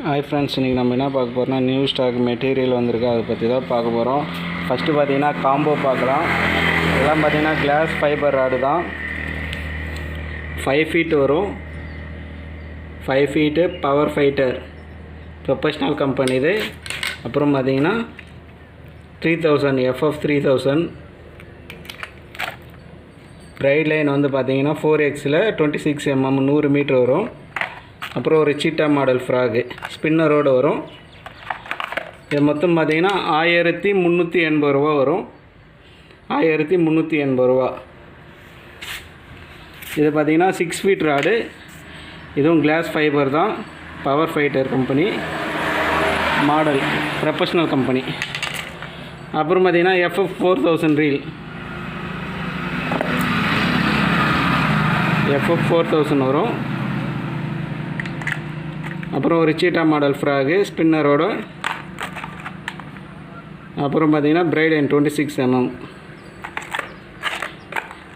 Hi friends, இன்றைக்கி நம்ம என்ன பார்க்க போகிறோம்னா நியூ ஸ்டாக் மெட்டீரியல் வந்திருக்கு, அதை பற்றி தான் பார்க்க போகிறோம். ஃபஸ்ட்டு பார்த்தீங்கன்னா காம்போ பார்க்கலாம். இதெல்லாம் பார்த்தீங்கன்னா கிளாஸ் ஃபைபர் ராடு தான். 5 ஃபீட் வரும். 5 feet power fighter professional company இது. அப்புறம் பார்த்தீங்கன்னா 3000 FF 3000 பிரைட் லைன் வந்து பார்த்தீங்கன்னா 4Xல 26 mm 100 மீட்டர் வரும். அப்புறம் ஒரு சீட்டா மாடல் ஃப்ராகு ஸ்பின்னரோடு வரும். இது மொத்தம் பார்த்தீங்கன்னா 1380 ரூபா வரும். 1380 ரூபா. இது பார்த்தீங்கன்னா 6 ஃபீட் ராடு. இதுவும் கிளாஸ் ஃபைபர் தான். Power fighter company model professional company. அப்புறம் பார்த்தீங்கன்னா FF 4000 ரீல். FF 4000 வரும். அப்புறம் ஒரு சீட்டா மாடல் ஃப்ராகு ஸ்பின்னரோட. அப்புறம் பார்த்தீங்கன்னா பிரைட் லைன் 26 mm.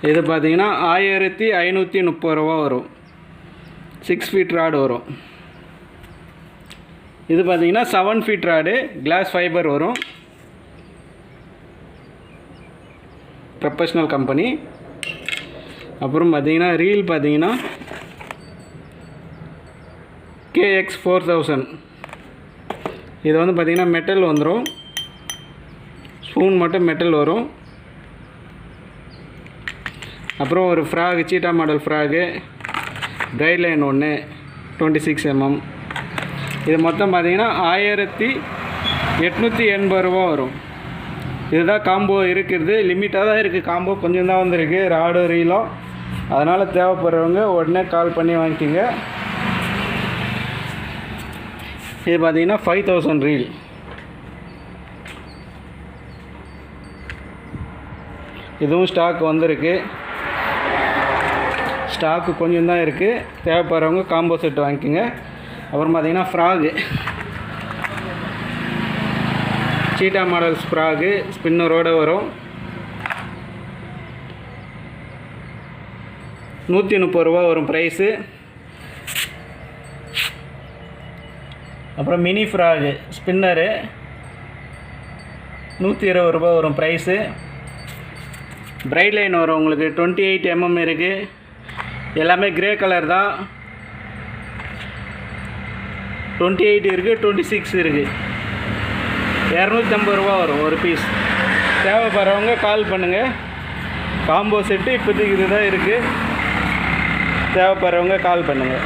இது பார்த்தீங்கன்னா 1530 ரூபா வரும். 6 ஃபீட் ராடு வரும். இது பார்த்தீங்கன்னா 7 ஃபீட் ராடு கிளாஸ் ஃபைபர் வரும். Professional company. அப்புறம் பார்த்தீங்கன்னா ரீல் பார்த்தீங்கன்னா KX 4000. இது வந்து பார்த்திங்கன்னா மெட்டல் வந்துடும். ஸ்பூன் மட்டும் மெட்டல் வரும். அப்புறம் ஒரு ஃப்ராகு சீட்டா மாடல் ஃப்ராகு பிரைட் லைன் 1 26 mm. இது மொத்தம் பார்த்திங்கன்னா 1880 ரூபா வரும். இதுதான் காம்போ இருக்கிறது. லிமிட்டாக தான் இருக்குது காம்போ, கொஞ்சம் தான் வந்துருக்கு ராடு ரீலும். அதனால் தேவைப்படுறவங்க உடனே கால் பண்ணி வாங்கிக்கோங்க. இது பார்த்தீங்கன்னா 5000 ரீல். இதுவும் ஸ்டாக் வந்திருக்கு. ஸ்டாக்கு கொஞ்சம் தான் இருக்குது. தேவைப்படுறவங்க காம்போ செட் வாங்கிக்கோங்க. அப்புறம் பார்த்தீங்கன்னா ஃப்ராகு சீட்டா மாடல்ஸ் ஃப்ராகு ஸ்பின்னரோடு வரும். 130 ரூபா வரும் ப்ரைஸு. அப்புறம் மினி ஃப்ராகு ஸ்பின்னரு 120 ரூபா வரும் ப்ரைஸு. பிரைட் லைன் வரும் உங்களுக்கு 28 mm இருக்குது. எல்லாமே கிரே கலர் தான். 28 இருக்குது, 26 இருக்குது. 250 ரூபா வரும் ஒரு பீஸ். தேவைப்படுறவங்க கால் பண்ணுங்கள். காம்போ செட்டு இப்போதைக்கு இது தான் இருக்குது. தேவைப்படுறவங்க கால் பண்ணுங்கள்.